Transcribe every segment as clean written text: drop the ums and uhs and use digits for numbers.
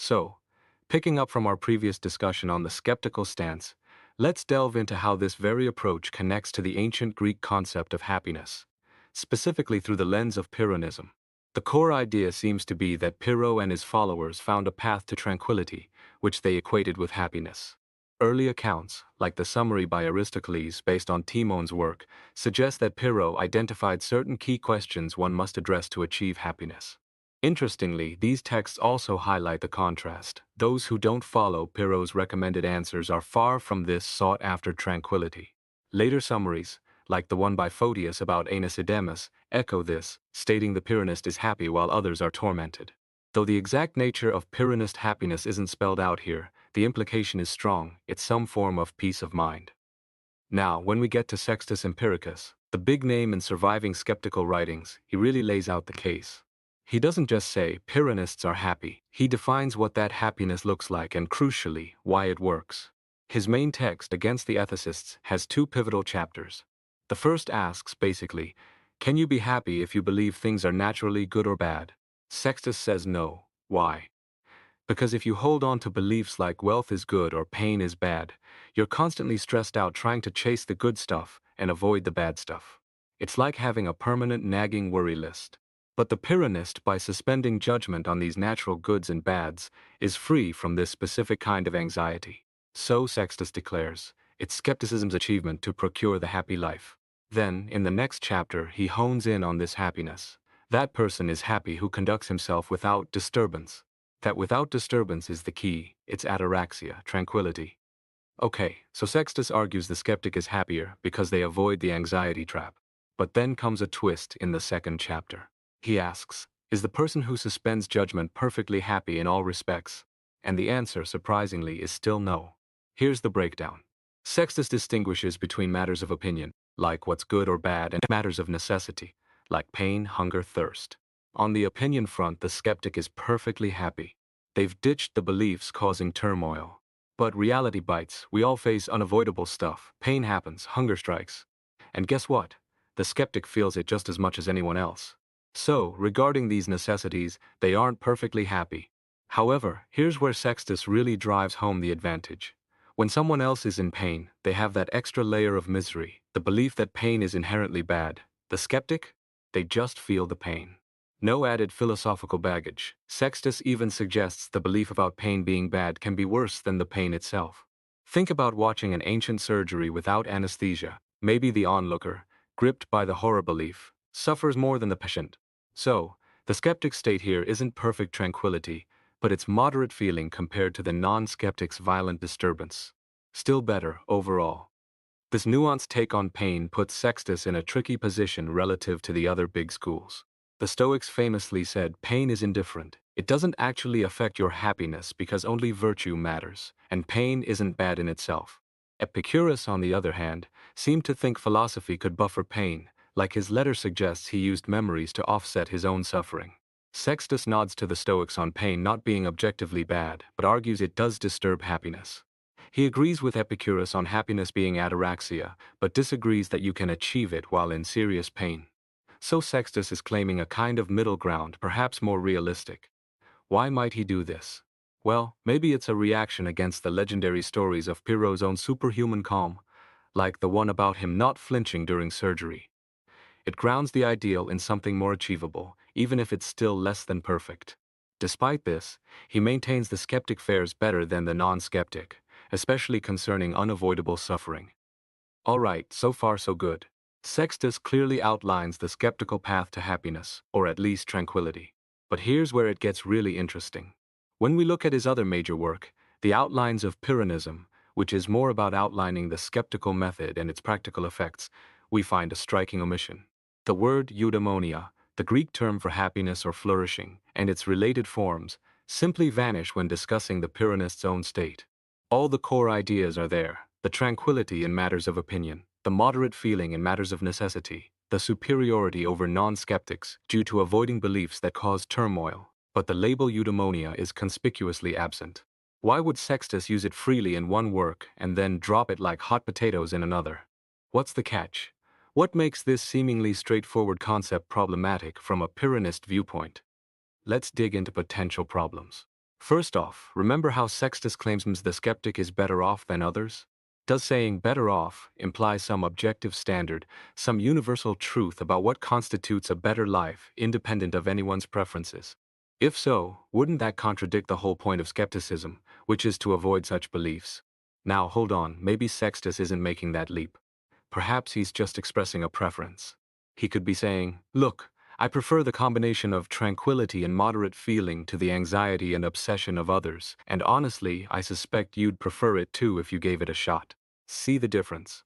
So, picking up from our previous discussion on the skeptical stance, let's delve into how this very approach connects to the ancient Greek concept of happiness, specifically through the lens of Pyrrhonism. The core idea seems to be that Pyrrho and his followers found a path to tranquility, which they equated with happiness. Early accounts, like the summary by Aristocles based on Timon's work, suggest that Pyrrho identified certain key questions one must address to achieve happiness. Interestingly, these texts also highlight the contrast. Those who don't follow Pyrrho's recommended answers are far from this sought-after tranquility. Later summaries, like the one by Photius about Anaxidemus, echo this, stating the Pyrrhonist is happy while others are tormented. Though the exact nature of Pyrrhonist happiness isn't spelled out here, the implication is strong: it's some form of peace of mind. Now, when we get to Sextus Empiricus, the big name in surviving skeptical writings, he really lays out the case. He doesn't just say Pyrrhonists are happy, he defines what that happiness looks like and, crucially, why it works. His main text, Against the Ethicists, has two pivotal chapters. The first asks, basically, can you be happy if you believe things are naturally good or bad? Sextus says no. Why? Because if you hold on to beliefs like wealth is good or pain is bad, you're constantly stressed out trying to chase the good stuff and avoid the bad stuff. It's like having a permanent nagging worry list. But the Pyrrhonist, by suspending judgment on these natural goods and bads, is free from this specific kind of anxiety. So, Sextus declares, it's skepticism's achievement to procure the happy life. Then, in the next chapter, he hones in on this happiness. That person is happy who conducts himself without disturbance. That without disturbance is the key, it's ataraxia, tranquility. Okay, so Sextus argues the skeptic is happier because they avoid the anxiety trap. But then comes a twist in the second chapter. He asks, is the person who suspends judgment perfectly happy in all respects? And the answer, surprisingly, is still no. Here's the breakdown. Sextus distinguishes between matters of opinion, like what's good or bad, and matters of necessity, like pain, hunger, thirst. On the opinion front, the skeptic is perfectly happy. They've ditched the beliefs causing turmoil. But reality bites. We all face unavoidable stuff. Pain happens, hunger strikes. And guess what? The skeptic feels it just as much as anyone else. So, regarding these necessities, they aren't perfectly happy. However, here's where Sextus really drives home the advantage. When someone else is in pain, they have that extra layer of misery, the belief that pain is inherently bad. The skeptic? They just feel the pain. No added philosophical baggage. Sextus even suggests the belief about pain being bad can be worse than the pain itself. Think about watching an ancient surgery without anesthesia. Maybe the onlooker, gripped by the horror belief, suffers more than the patient. So, the skeptic's state here isn't perfect tranquility, but it's moderate feeling compared to the non-skeptic's violent disturbance. Still better, overall. This nuanced take on pain puts Sextus in a tricky position relative to the other big schools. The Stoics famously said pain is indifferent. It doesn't actually affect your happiness because only virtue matters, and pain isn't bad in itself. Epicurus, on the other hand, seemed to think philosophy could buffer pain, like his letter suggests he used memories to offset his own suffering. Sextus nods to the Stoics on pain not being objectively bad, but argues it does disturb happiness. He agrees with Epicurus on happiness being ataraxia, but disagrees that you can achieve it while in serious pain. So Sextus is claiming a kind of middle ground, perhaps more realistic. Why might he do this? Well, maybe it's a reaction against the legendary stories of Pyrrho's own superhuman calm, like the one about him not flinching during surgery. It grounds the ideal in something more achievable, even if it's still less than perfect. Despite this, he maintains the skeptic fares better than the non-skeptic, especially concerning unavoidable suffering. Alright, so far so good. Sextus clearly outlines the skeptical path to happiness, or at least tranquility. But here's where it gets really interesting. When we look at his other major work, The Outlines of Pyrrhonism, which is more about outlining the skeptical method and its practical effects, we find a striking omission. The word eudaimonia, the Greek term for happiness or flourishing, and its related forms, simply vanish when discussing the Pyrrhonist's own state. All the core ideas are there: the tranquility in matters of opinion, the moderate feeling in matters of necessity, the superiority over non-skeptics due to avoiding beliefs that cause turmoil, but the label eudaimonia is conspicuously absent. Why would Sextus use it freely in one work and then drop it like hot potatoes in another? What's the catch? What makes this seemingly straightforward concept problematic from a Pyrrhonist viewpoint? Let's dig into potential problems. First off, remember how Sextus claims the skeptic is better off than others? Does saying better off imply some objective standard, some universal truth about what constitutes a better life, independent of anyone's preferences? If so, wouldn't that contradict the whole point of skepticism, which is to avoid such beliefs? Now hold on, maybe Sextus isn't making that leap. Perhaps he's just expressing a preference. He could be saying, look, I prefer the combination of tranquility and moderate feeling to the anxiety and obsession of others, and honestly, I suspect you'd prefer it too if you gave it a shot. See the difference?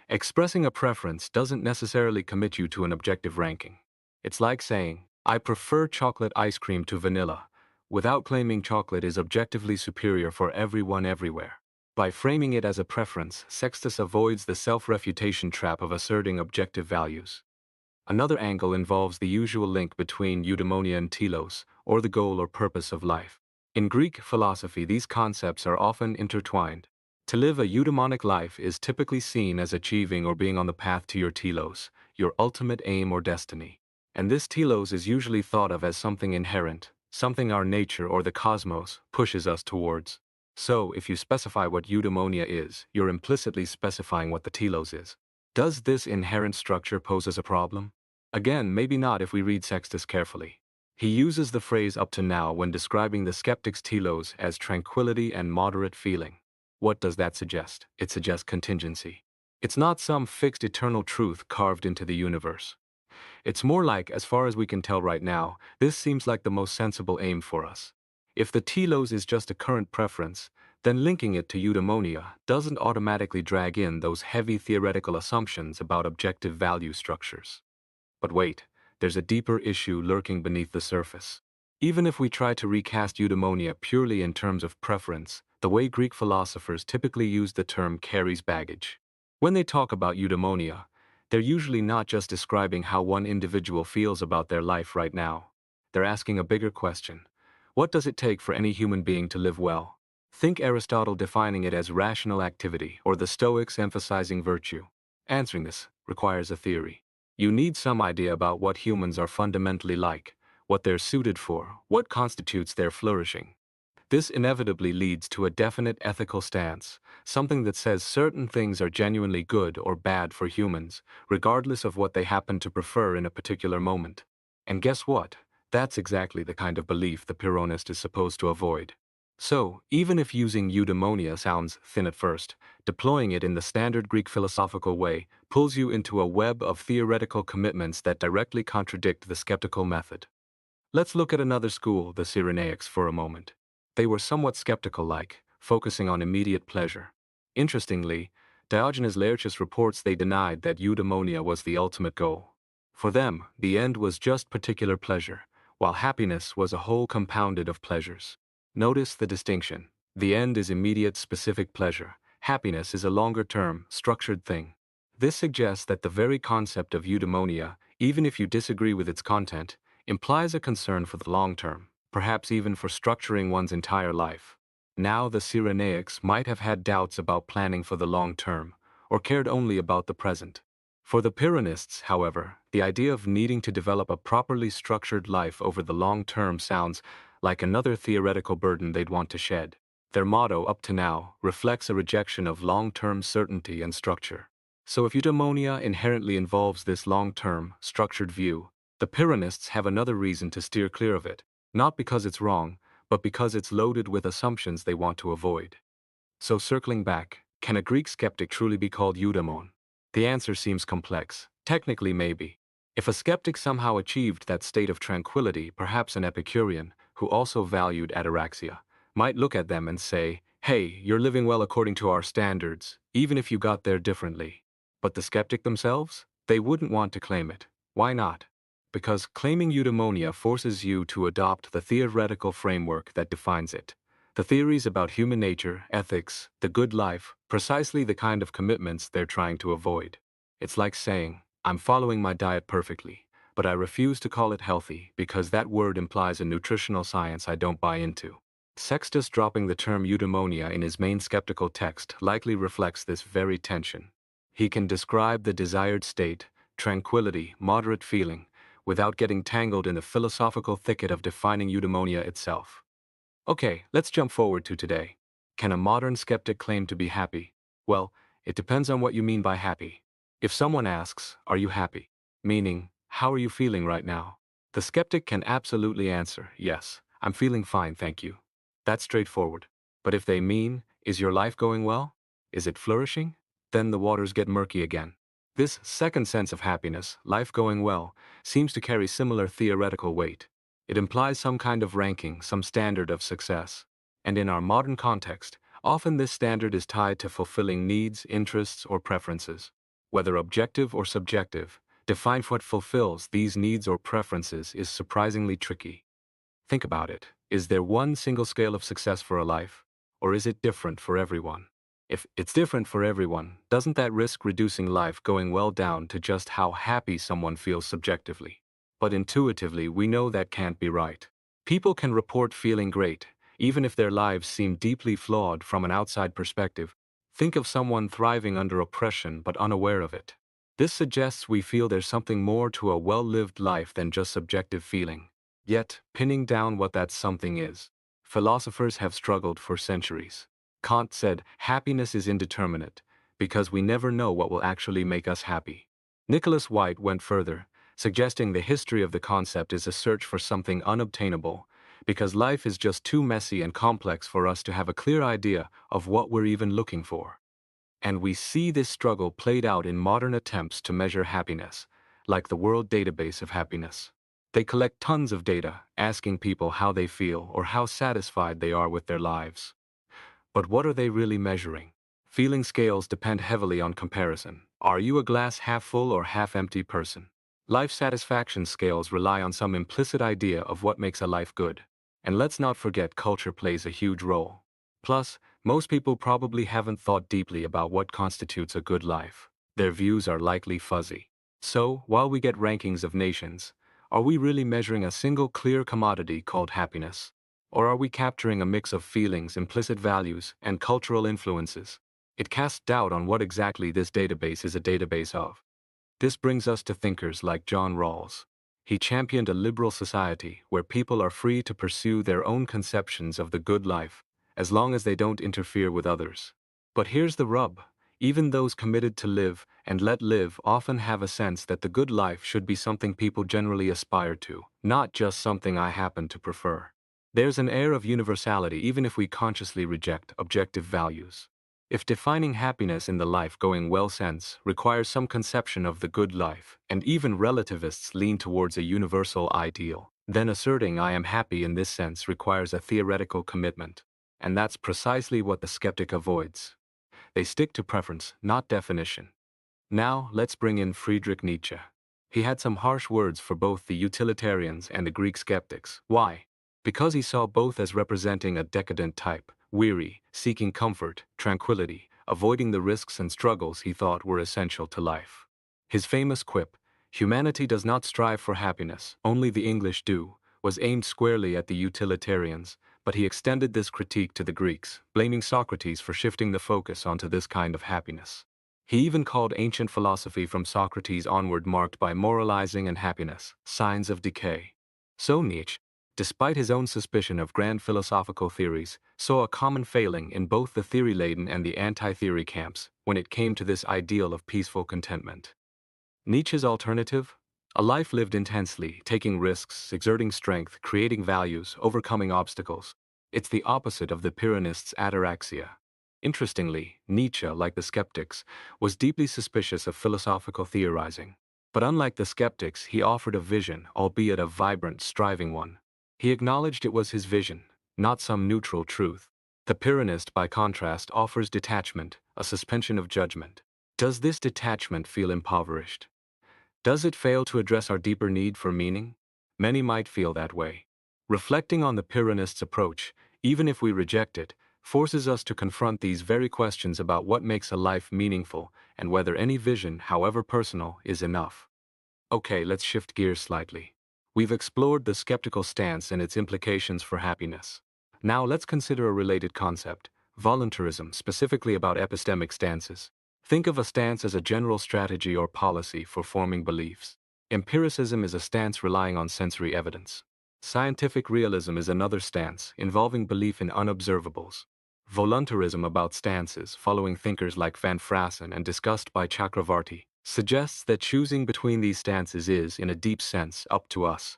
Expressing a preference doesn't necessarily commit you to an objective ranking. It's like saying, I prefer chocolate ice cream to vanilla, without claiming chocolate is objectively superior for everyone everywhere. By framing it as a preference, Sextus avoids the self-refutation trap of asserting objective values. Another angle involves the usual link between eudaimonia and telos, or the goal or purpose of life. In Greek philosophy, these concepts are often intertwined. To live a eudaimonic life is typically seen as achieving or being on the path to your telos, your ultimate aim or destiny. And this telos is usually thought of as something inherent, something our nature or the cosmos pushes us towards. So, if you specify what eudaimonia is, you're implicitly specifying what the telos is. Does this inherent structure pose as a problem? Again, maybe not if we read Sextus carefully. He uses the phrase up to now when describing the skeptic's telos as tranquility and moderate feeling. What does that suggest? It suggests contingency. It's not some fixed eternal truth carved into the universe. It's more like, as far as we can tell right now, this seems like the most sensible aim for us. If the telos is just a current preference, then linking it to eudaimonia doesn't automatically drag in those heavy theoretical assumptions about objective value structures. But wait, there's a deeper issue lurking beneath the surface. Even if we try to recast eudaimonia purely in terms of preference, the way Greek philosophers typically use the term carries baggage. When they talk about eudaimonia, they're usually not just describing how one individual feels about their life right now. They're asking a bigger question. What does it take for any human being to live well? Think Aristotle defining it as rational activity, or the Stoics emphasizing virtue. Answering this requires a theory. You need some idea about what humans are fundamentally like, what they're suited for, what constitutes their flourishing. This inevitably leads to a definite ethical stance, something that says certain things are genuinely good or bad for humans, regardless of what they happen to prefer in a particular moment. And guess what? That's exactly the kind of belief the Pyrrhonist is supposed to avoid. So, even if using eudaimonia sounds thin at first, deploying it in the standard Greek philosophical way pulls you into a web of theoretical commitments that directly contradict the skeptical method. Let's look at another school, the Cyrenaics, for a moment. They were somewhat skeptical-like, focusing on immediate pleasure. Interestingly, Diogenes Laertius reports they denied that eudaimonia was the ultimate goal. For them, the end was just particular pleasure, while happiness was a whole compounded of pleasures. Notice the distinction. The end is immediate specific pleasure. Happiness is a longer-term, structured thing. This suggests that the very concept of eudaimonia, even if you disagree with its content, implies a concern for the long term, perhaps even for structuring one's entire life. Now the Cyrenaics might have had doubts about planning for the long term, or cared only about the present. For the Pyrrhonists, however, the idea of needing to develop a properly structured life over the long term sounds like another theoretical burden they'd want to shed. Their motto, up to now, reflects a rejection of long-term certainty and structure. So if eudaimonia inherently involves this long-term, structured view, the Pyrrhonists have another reason to steer clear of it, not because it's wrong, but because it's loaded with assumptions they want to avoid. So circling back, can a Greek skeptic truly be called eudaimon? The answer seems complex. Technically, maybe. If a skeptic somehow achieved that state of tranquility, perhaps an Epicurean, who also valued ataraxia, might look at them and say, hey, you're living well according to our standards, even if you got there differently. But the skeptic themselves? They wouldn't want to claim it. Why not? Because claiming eudaimonia forces you to adopt the theoretical framework that defines it. The theories about human nature, ethics, the good life, precisely the kind of commitments they're trying to avoid. It's like saying, I'm following my diet perfectly, but I refuse to call it healthy because that word implies a nutritional science I don't buy into. Sextus dropping the term eudaimonia in his main skeptical text likely reflects this very tension. He can describe the desired state, tranquility, moderate feeling, without getting tangled in the philosophical thicket of defining eudaimonia itself. Okay, let's jump forward to today. Can a modern skeptic claim to be happy? Well, it depends on what you mean by happy. If someone asks, "Are you happy?" meaning, "How are you feeling right now?" the skeptic can absolutely answer, "Yes, I'm feeling fine, thank you." That's straightforward. But if they mean, "Is your life going well? Is it flourishing?" then the waters get murky again. This second sense of happiness, life going well, seems to carry similar theoretical weight. It implies some kind of ranking, some standard of success. And in our modern context, often this standard is tied to fulfilling needs, interests, or preferences. Whether objective or subjective, define what fulfills these needs or preferences is surprisingly tricky. Think about it. Is there one single scale of success for a life? Or is it different for everyone? If it's different for everyone, doesn't that risk reducing life going well down to just how happy someone feels subjectively? But intuitively, we know that can't be right. People can report feeling great, even if their lives seem deeply flawed from an outside perspective. Think of someone thriving under oppression but unaware of it. This suggests we feel there's something more to a well-lived life than just subjective feeling. Yet, pinning down what that something is, philosophers have struggled for centuries. Kant said, happiness is indeterminate, because we never know what will actually make us happy. Nicholas White went further, suggesting the history of the concept is a search for something unobtainable, because life is just too messy and complex for us to have a clear idea of what we're even looking for. And we see this struggle played out in modern attempts to measure happiness, like the World Database of Happiness. They collect tons of data, asking people how they feel or how satisfied they are with their lives. But what are they really measuring? Feeling scales depend heavily on comparison. Are you a glass half full or half empty person? Life satisfaction scales rely on some implicit idea of what makes a life good. And let's not forget culture plays a huge role. Plus, most people probably haven't thought deeply about what constitutes a good life. Their views are likely fuzzy. So, while we get rankings of nations, are we really measuring a single clear commodity called happiness? Or are we capturing a mix of feelings, implicit values, and cultural influences? It casts doubt on what exactly this database is a database of. This brings us to thinkers like John Rawls. He championed a liberal society where people are free to pursue their own conceptions of the good life, as long as they don't interfere with others. But here's the rub. Even those committed to live and let live often have a sense that the good life should be something people generally aspire to, not just something I happen to prefer. There's an air of universality even if we consciously reject objective values. If defining happiness in the life going well sense requires some conception of the good life, and even relativists lean towards a universal ideal, then asserting I am happy in this sense requires a theoretical commitment. And that's precisely what the skeptic avoids. They stick to preference, not definition. Now, let's bring in Friedrich Nietzsche. He had some harsh words for both the utilitarians and the Greek skeptics. Why? Because he saw both as representing a decadent type, weary, seeking comfort, tranquility, avoiding the risks and struggles he thought were essential to life. His famous quip, "Humanity does not strive for happiness, only the English do," was aimed squarely at the utilitarians, but he extended this critique to the Greeks, blaming Socrates for shifting the focus onto this kind of happiness. He even called ancient philosophy from Socrates onward marked by moralizing and happiness, signs of decay. So Nietzsche, despite his own suspicion of grand philosophical theories, saw a common failing in both the theory-laden and the anti-theory camps when it came to this ideal of peaceful contentment. Nietzsche's alternative? A life lived intensely, taking risks, exerting strength, creating values, overcoming obstacles. It's the opposite of the Pyrrhonists' ataraxia. Interestingly, Nietzsche, like the skeptics, was deeply suspicious of philosophical theorizing. But unlike the skeptics, he offered a vision, albeit a vibrant, striving one. He acknowledged it was his vision, not some neutral truth. The Pyrrhonist, by contrast, offers detachment, a suspension of judgment. Does this detachment feel impoverished? Does it fail to address our deeper need for meaning? Many might feel that way. Reflecting on the Pyrrhonist's approach, even if we reject it, forces us to confront these very questions about what makes a life meaningful and whether any vision, however personal, is enough. Okay, let's shift gears slightly. We've explored the skeptical stance and its implications for happiness. Now let's consider a related concept, voluntarism, specifically about epistemic stances. Think of a stance as a general strategy or policy for forming beliefs. Empiricism is a stance relying on sensory evidence. Scientific realism is another stance, involving belief in unobservables. Voluntarism about stances, following thinkers like Van Frassen and discussed by Chakravarti, suggests that choosing between these stances is, in a deep sense, up to us.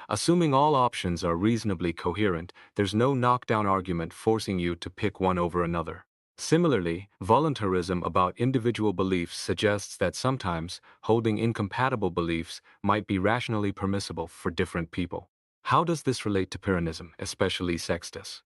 Assuming all options are reasonably coherent, there's no knockdown argument forcing you to pick one over another. Similarly, voluntarism about individual beliefs suggests that sometimes holding incompatible beliefs might be rationally permissible for different people. How does this relate to Pyrrhonism, especially Sextus?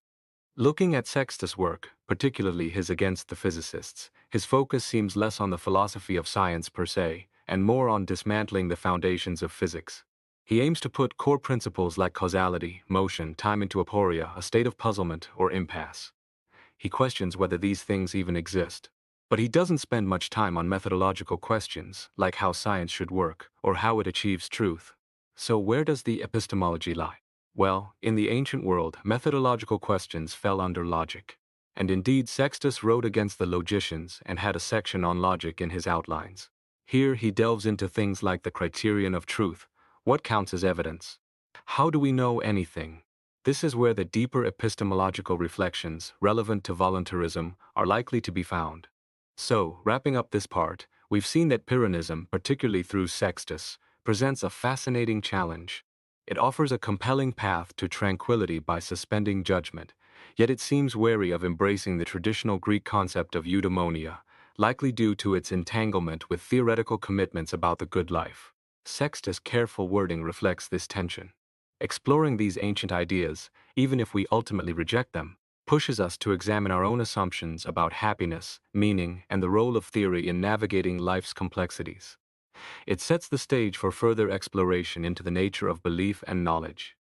Looking at Sextus' work, particularly his Against the Physicists, his focus seems less on the philosophy of science per se, and more on dismantling the foundations of physics. He aims to put core principles like causality, motion, time into aporia, a state of puzzlement or impasse. He questions whether these things even exist. But he doesn't spend much time on methodological questions, like how science should work, or how it achieves truth. So where does the epistemology lie? Well, in the ancient world, methodological questions fell under logic. And indeed, Sextus wrote against the logicians and had a section on logic in his outlines. Here he delves into things like the criterion of truth. What counts as evidence? How do we know anything? This is where the deeper epistemological reflections relevant to voluntarism are likely to be found. So, wrapping up this part, we've seen that Pyrrhonism, particularly through Sextus, presents a fascinating challenge. It offers a compelling path to tranquility by suspending judgment, yet it seems wary of embracing the traditional Greek concept of eudaimonia, likely due to its entanglement with theoretical commitments about the good life. Sextus' careful wording reflects this tension. Exploring these ancient ideas, even if we ultimately reject them, pushes us to examine our own assumptions about happiness, meaning, and the role of theory in navigating life's complexities. It sets the stage for further exploration into the nature of belief and knowledge.